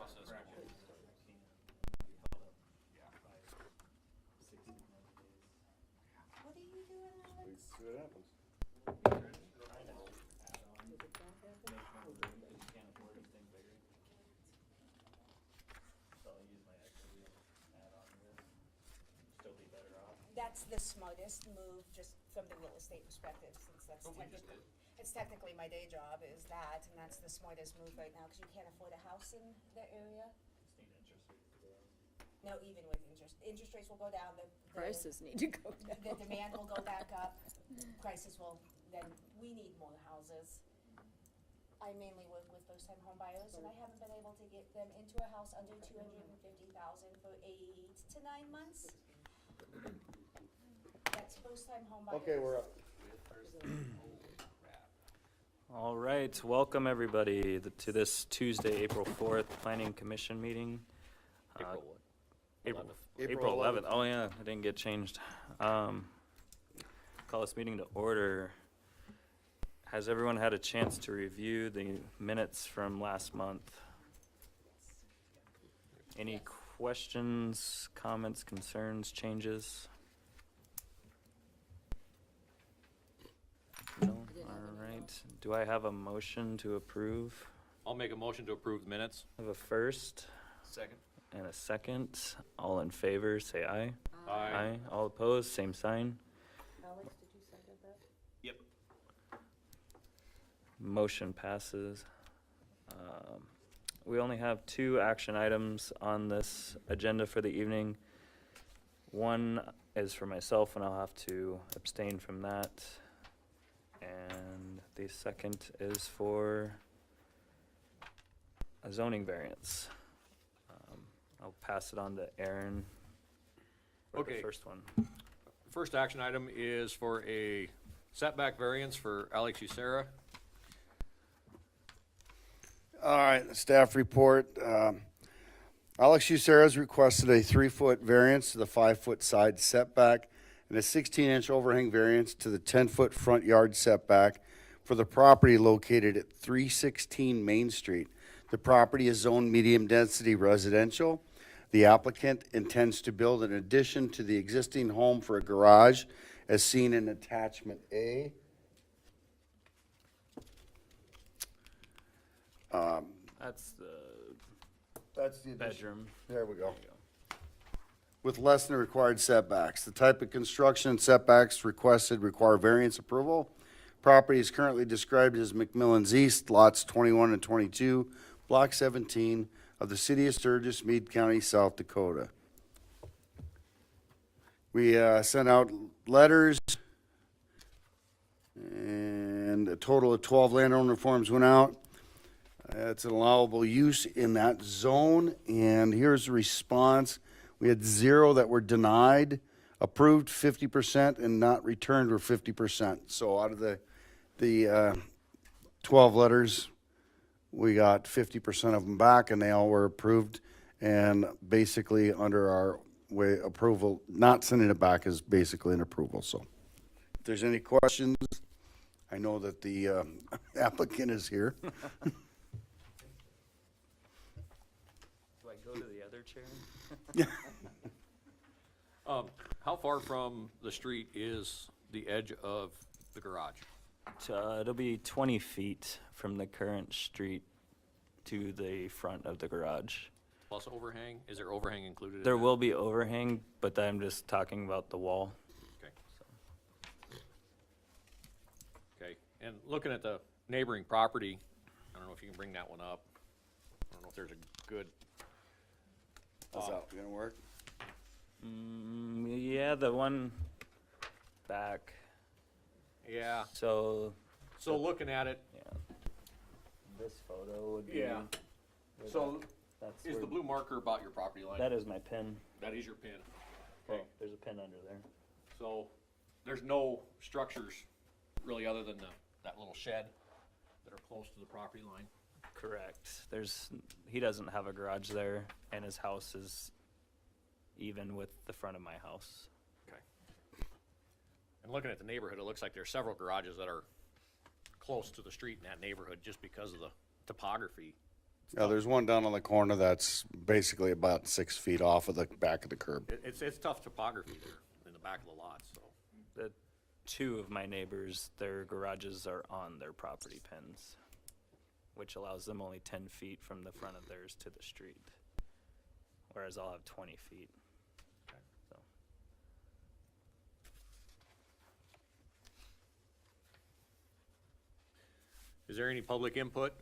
process will be. What are you doing, Alex? See what happens. Can't afford anything bigger. So I'll use my equity and add on to this. Still be better off. That's the smartest move, just from the real estate perspective, since that's But we just technically, did. it's technically my day job is that, and that's the smartest move right now, cause you can't afford a house in the area. Just need interest rates to go up. No, even with interest rates will go down, the Prices need to go the down. demand will go back up, prices will, then we need more houses. I mainly work with first-time home buyers, and I haven't been able to get them into a house under 250,000 for 8 to 9 months. That's first-time home buyers. Okay, we're up. All right, welcome everybody to this Tuesday, April 4th, Planning Commission meeting. April what? April, 11th. April 11th. Oh yeah, it didn't get changed. Call this meeting to order. Has everyone had a chance to review the minutes from last month? Any questions, comments, concerns, changes? No? All right. Do I have a motion to approve? I'll make a motion to approve the minutes. I have a first Second. and a second. All in favor, say aye. Aye. All opposed, same sign. Alex, did you second that? Yep. Motion passes. We only have 2 action items on this agenda for the evening. One is for myself, and I'll have to abstain from that. And the second is for a zoning variance. I'll pass it on to Aaron for the Okay. first one. First action item is for a setback variance for Alex Usera. All right, staff report. Alex Usera has requested a 3-foot variance to the 5-foot side setback and a 16-inch overhang variance to the 10-foot front yard setback for the property located at 316 Main Street. The property is zoned medium-density residential. The applicant intends to build an addition to the existing home for a garage, as seen in attachment A. That's the the bedroom. There we go. With less than required setbacks. The type of construction and setbacks requested require variance approval. Property is currently described as McMillan's East, lots 21 and 22, block 17 of the city of Sturgis, Meade County, South Dakota. We sent out letters, and a total of 12 landowner forms went out. It's an allowable use in that zone, and here's the response. We had 0 that were denied, approved 50%, and not returned were 50%. So out of the 12 letters, we got 50% of them back, and they all were approved. And basically, under our way, approval, not sending it back is basically an approval. So if there's any questions, I know that the applicant is here. Do I go to the other chair? How far from the street is the edge of the garage? It'll be 20 feet from the current street to the front of the garage. Plus overhang? Is there overhang included in There that? will be overhang, but I'm just talking about the wall. Okay. Okay, and looking at the neighboring property, I don't know if you can bring that one up. I don't know if there's a good, Is that gonna work? Yeah, the one back. yeah, So, so looking at it, yeah. This photo would be. Yeah. where so that's is where- the blue marker about your property line? That is my pin. That is your pin. Oh, Okay, there's a pin under there. so there's no structures really other than that little shed that are close to the property line? Correct. He doesn't have a garage there, and his house is even with the front of my house. Okay. And looking at the neighborhood, it looks like there's several garages that are close to the street in that neighborhood just because of the topography Yeah, there's one down on the corner that's basically about 6 feet off of the back of the curb. It's tough topography there in the back of the lot, so. The two of my neighbors, their garages are on their property pins, which allows them only 10 feet from the front of theirs to the street, whereas I'll have 20 feet. So, Is there any public input?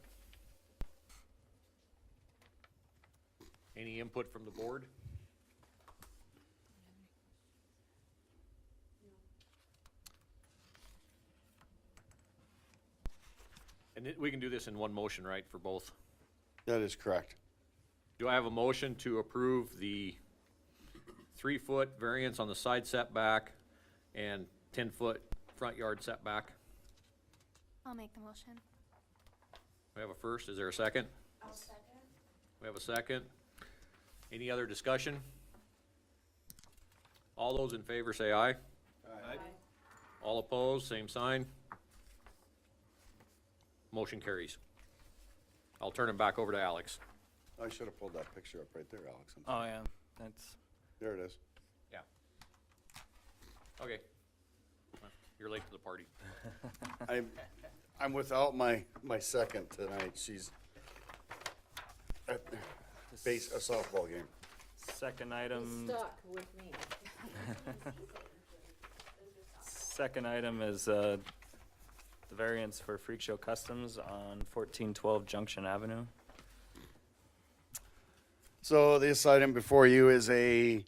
Any input from the board? And we can do this in one motion, right, for both? That is correct. Do I have a motion to approve the 3-foot variance on the side setback and 10-foot front yard setback? I'll make the motion. We have a first, is there a second? I'll second. We have a second. Any other discussion? All those in favor say aye. Aye. All opposed, same sign. Motion carries. I'll turn it back over to Alex. I should have pulled that picture up right there, Alex. oh yeah, that's, There it is. Yeah. Okay. You're late to the party. I'm without my second tonight. She's at a softball game. second item. Stuck with me. Second item is, the variance for Freak Show Customs on 1412 Junction Avenue. So this item before you is a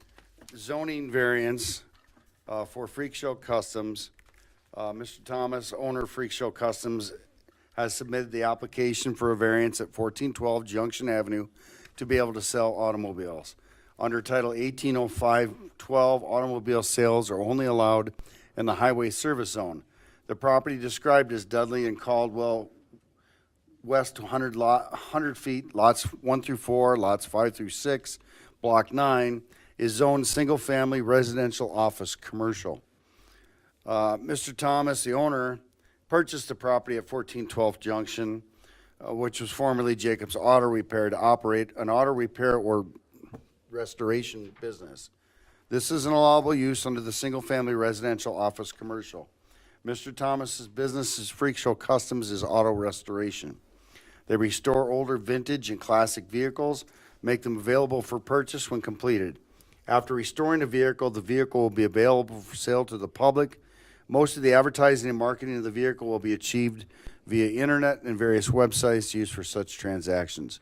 zoning variance for Freak Show Customs. Mr. Thomas, owner of Freak Show Customs, has submitted the application for a variance at 1412 Junction Avenue to be able to sell automobiles. Under Title 1805-12, automobile sales are only allowed in the highway service zone. The property described as Dudley and Caldwell West 100 feet, lots 1 through 4, lots 5 through 6, block 9, is zoned single-family residential office commercial. Mr. Thomas, the owner, purchased the property at 1412 Junction, which was formerly Jacob's Auto Repair, to operate an auto repair or restoration business. This is an allowable use under the single-family residential office commercial. Mr. Thomas's business is Freak Show Customs is auto restoration. They restore older vintage and classic vehicles, make them available for purchase when completed. After restoring the vehicle will be available for sale to the public. Most of the advertising and marketing of the vehicle will be achieved via internet and various websites used for such transactions.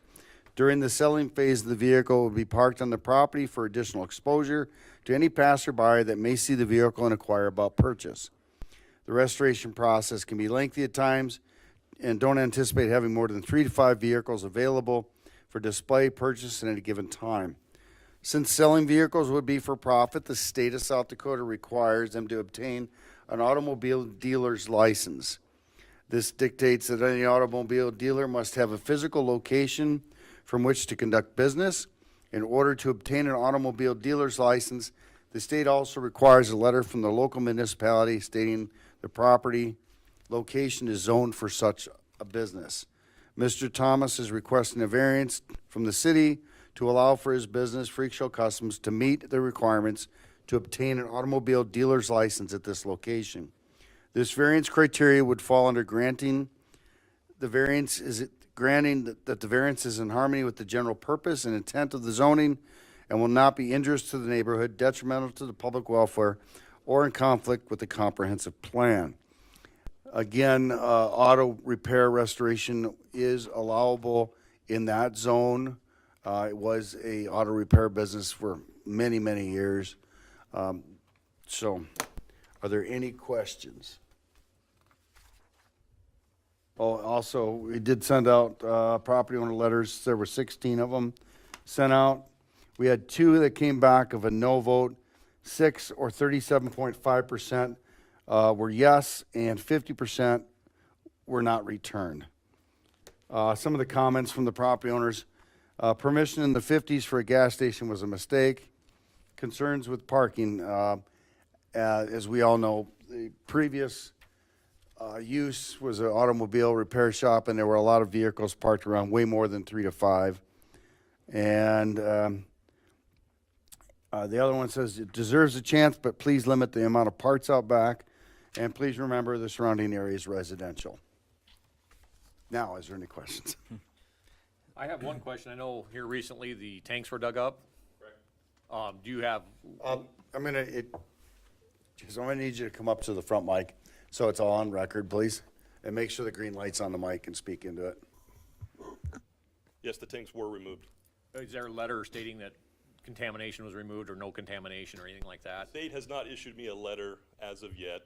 During the selling phase of the vehicle, it will be parked on the property for additional exposure to any passerby that may see the vehicle and inquire about purchase. The restoration process can be lengthy at times, and don't anticipate having more than 3 to 5 vehicles available for display purchase at any given time. Since selling vehicles would be for profit, the state of South Dakota requires them to obtain an automobile dealer's license. This dictates that any automobile dealer must have a physical location from which to conduct business. In order to obtain an automobile dealer's license, the state also requires a letter from the local municipality stating the property location is zoned for such a business. Mr. Thomas is requesting a variance from the city to allow for his business, Freak Show Customs, to meet the requirements to obtain an automobile dealer's license at this location. This variance criteria would fall under granting the variance that the variance is in harmony with the general purpose and intent of the zoning and will not be injurious to the neighborhood, detrimental to the public welfare, or in conflict with the comprehensive plan. Again, auto repair restoration is allowable in that zone. It was a auto repair business for many, many years. So, are there any questions? Oh, also, we did send out property owner letters. There were 16 of them sent out. We had 2 that came back of a no vote. 6 or 37.5% were yes, and 50% were not returned. Some of the comments from the property owners: permission in the 50s for a gas station was a mistake. Concerns with parking, as we all know, the previous use was an automobile repair shop, and there were a lot of vehicles parked around, way more than 3 to 5. And the other one says, it deserves a chance, but please limit the amount of parts out back. And please remember the surrounding area is residential. Now, is there any questions? I have one question. I know here recently the tanks were dug up. Correct. Do you have, I'm gonna need you to come up to the front mic, so it's all on record, please. And make sure the green light's on the mic and speak into it. Yes, the tanks were removed. is there a letter stating that contamination was removed or no contamination or anything like that? State has not issued me a letter as of yet.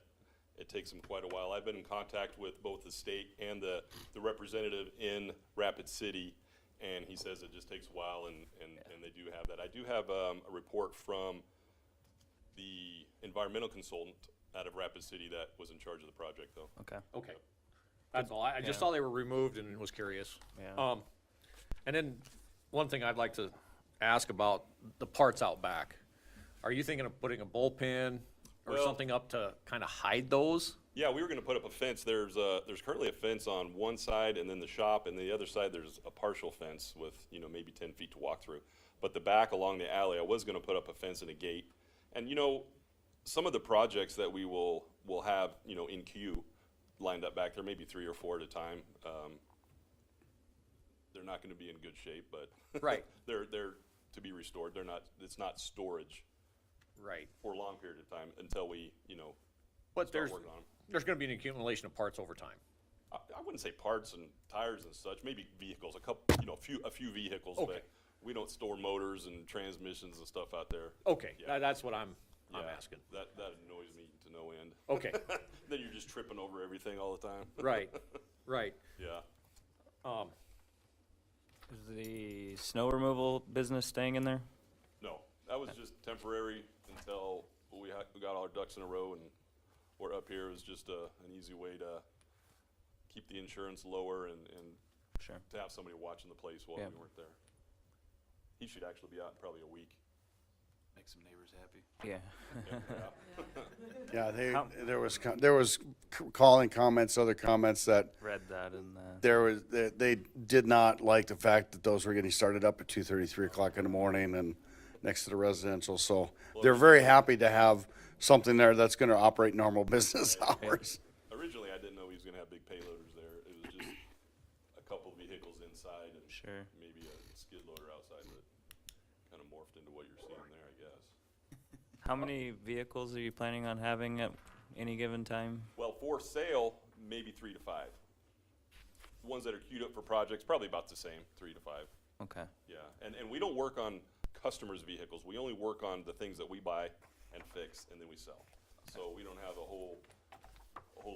It takes them quite a while. I've been in contact with both the state and the representative in Rapid City, and he says it just takes a while, and they do have that. I do have a report from the environmental consultant out of Rapid City that was in charge of the project, though. Okay. Okay. That's all. I just Yeah. saw they were removed and was curious. Yeah. And then one thing I'd like to ask about the parts out back. Are you thinking of putting a bullpen or Well- something up to kind of hide those? Yeah, we were gonna put up a fence. There's currently a fence on one side, and then the shop, and the other side, there's a partial fence with, maybe 10 feet to walk through. But the back along the alley, I was gonna put up a fence and a gate. And, some of the projects that we will have, in queue lined up back there, maybe 3 or 4 at a time. They're not gonna be in good shape, but Right. they're to be restored. It's not storage Right. for a long period of time until we, But start there's, working on them. there's gonna be an accumulation of parts over time. I wouldn't say parts and tires and such, maybe vehicles, a couple, a few vehicles, Okay. but we don't store motors and transmissions and stuff out there. Okay, Yeah. that's what I'm Yeah, asking. That annoys me to no end. Okay, Then you're just tripping over everything all the time. right, right. Yeah. Is the snow removal business staying in there? No, that was just temporary until we got all our ducks in a row and we're up here. It was just an easy way to keep the insurance lower and Sure. to have somebody watching the place while Yeah. we weren't there. He should actually be out in probably a week. Make some neighbors happy. Yeah. Yeah. Yeah, there was calling comments, other comments that Read that in they did not like the fact that those were getting started up at 2:30, 3 o'clock in the morning and next to the residential. So they're very happy to have something there that's gonna operate normal business hours. Originally, I didn't know he was gonna have big payloaders there. It was just a couple vehicles inside and Sure. maybe a skid loader outside, but kind of morphed into what you're seeing there, I guess. How many vehicles are you planning on having at any given time? Well, for sale, maybe 3 to 5. The ones that are queued up for projects, probably about the same, 3 to 5. Okay. Yeah, and we don't work on customers' vehicles. We only work on the things that we buy and fix, and then we sell. So we don't have a whole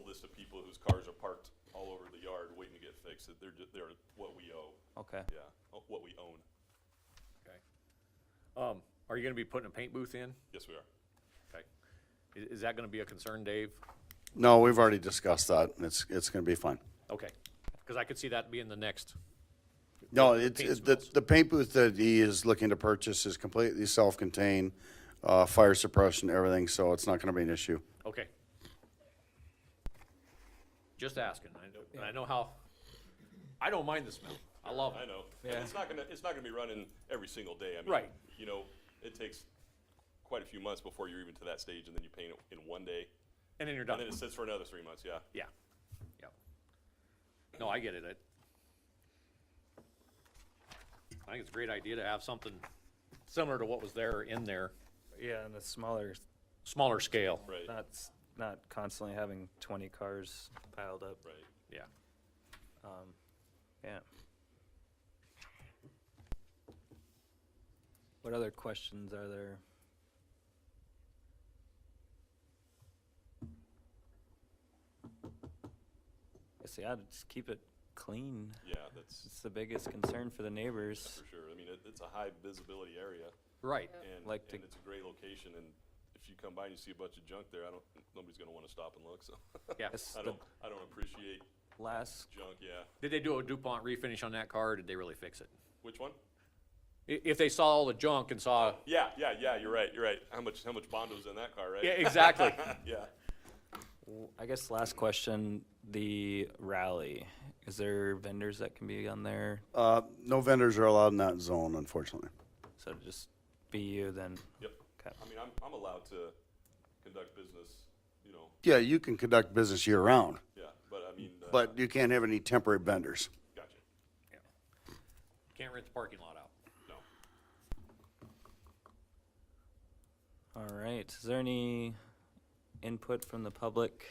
list of people whose cars are parked all over the yard waiting to get fixed. They're what we owe. Okay. Yeah, what we own. Okay. Are you gonna be putting a paint booth in? Yes, we are. Okay. Is that gonna be a concern, Dave? No, we've already discussed that. It's gonna be fine. Okay, because I could see that being the next. No, paint the smells. paint booth that he is looking to purchase is completely self-contained, fire suppression, everything, so it's not gonna be an issue. Okay. Just asking. I know how, I don't mind the smell. I love I it. know. Yeah. And it's not gonna be running every single day. I mean, Right. It takes quite a few months before you're even to that stage, and then you paint it in one day, And then you're and done. then it sits for another 3 months, yeah. Yeah. Yeah. No, I get it. I think it's a great idea to have something similar to what was there in there, Yeah, and the smaller, smaller scale. Right, not constantly having 20 cars piled up. right. Yeah. Yeah. What other questions are there? I see, I'd just keep it clean. Yeah, that's It's the biggest concern for the neighbors. for sure. I mean, it's a high visibility area, Right. and, Like to- and it's a great location, and if you come by and you see a bunch of junk there, nobody's gonna wanna stop and look, so. Yeah. It's I the don't appreciate last, junk, yeah. Did they do a DuPont refinish on that car, or did they really fix it? Which one? If they saw all the junk and saw, Yeah, you're right. How much Bondo's in that car, right? yeah, exactly. Yeah, I guess last question, the rally, is there vendors that can be on there? No vendors are allowed in that zone, unfortunately. So just be you then? Yep. Okay. I mean, I'm allowed to conduct business, you know, Yeah, you can conduct business year-round, yeah, but I mean. but you can't have any temporary vendors. Gotcha. Can't rent the parking lot out. No. All right, is there any input from the public?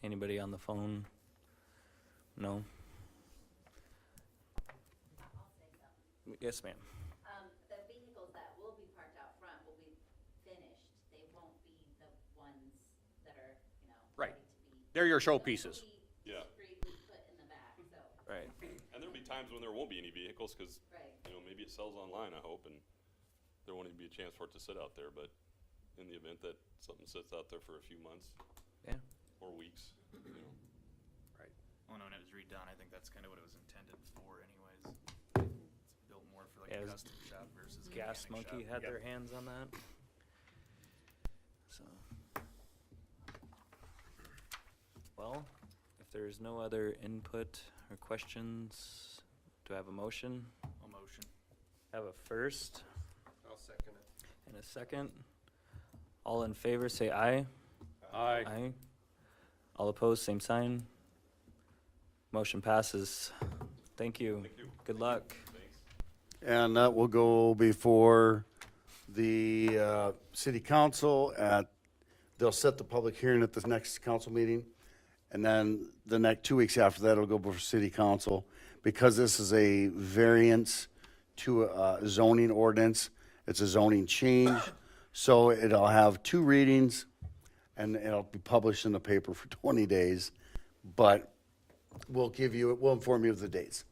Anybody on the phone? No? Yes, ma'am. The vehicles that will be parked out front will be finished. They won't be the ones that are, you know, Right. ready to be. They're your showpieces. Yeah. Discreetly put in the back, so, Right. And there'll be times when there won't be any vehicles, cause, right. you know, maybe it sells online, I hope, and there won't even be a chance for it to sit out there, but in the event that something sits out there for a few months Yeah. or weeks, you know. Well, when it was redone, I think that's kind of what it was intended for anyways. It's built more for like Yeah, it a was custom shop versus a Gas mechanic Monkey shop. had Yep. their hands on that. So. Well, if there's no other input or questions, do I have a motion? A motion. Have a first I'll second it. and a second. All in favor, say aye. Aye. Aye. All opposed, same sign. Motion passes. Thank you. Thank you. Good luck. Thanks. And that will go before the city council they'll set the public hearing at the next council meeting. And then the next 2 weeks after that, it'll go before city council. Because this is a variance to a zoning ordinance, it's a zoning change. So it'll have 2 readings and it'll be published in the paper for 20 days. But we'll inform you of the dates.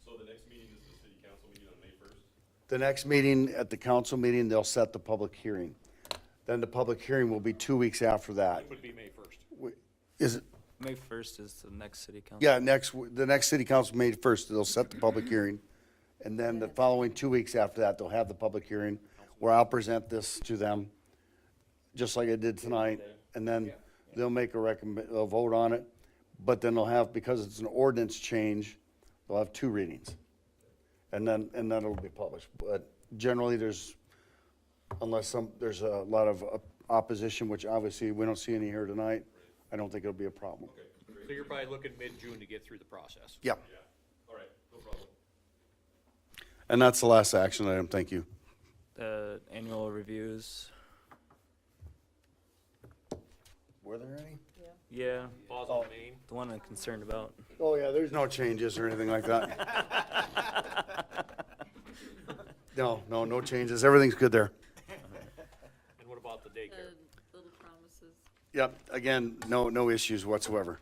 So the next meeting is the city council meeting on May 1st? The next meeting, at the council meeting, they'll set the public hearing. Then the public hearing will be 2 weeks after that. Would be May 1st. Is it, May 1st is the next city council. yeah, the next city council May 1st, they'll set the public hearing. And then the following 2 weeks after that, they'll have the public hearing where I'll present this to them, just like I did tonight. And then they'll make they'll vote on it. But then they'll have, because it's an ordinance change, they'll have 2 readings. And then it'll be published. But generally, there's a lot of opposition, which obviously we don't see any here tonight. I don't think it'll be a problem. So you're probably looking mid-June to get through the process. Yeah. Yeah, all right, no problem. And that's the last action item. Thank you. The annual reviews. Were there any? Yeah, Pause on Main. the one I'm concerned about. Oh, yeah, there's no changes or anything like that. No changes. Everything's good there. And what about the daycare? Little promises. Yep, again, no issues whatsoever.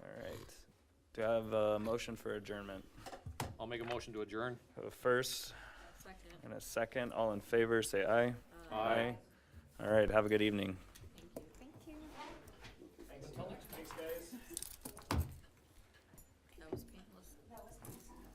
All right. Do I have a motion for adjournment? I'll make a motion to adjourn. Have a first Second. and a second. All in favor, say aye. Aye. All right, have a good evening.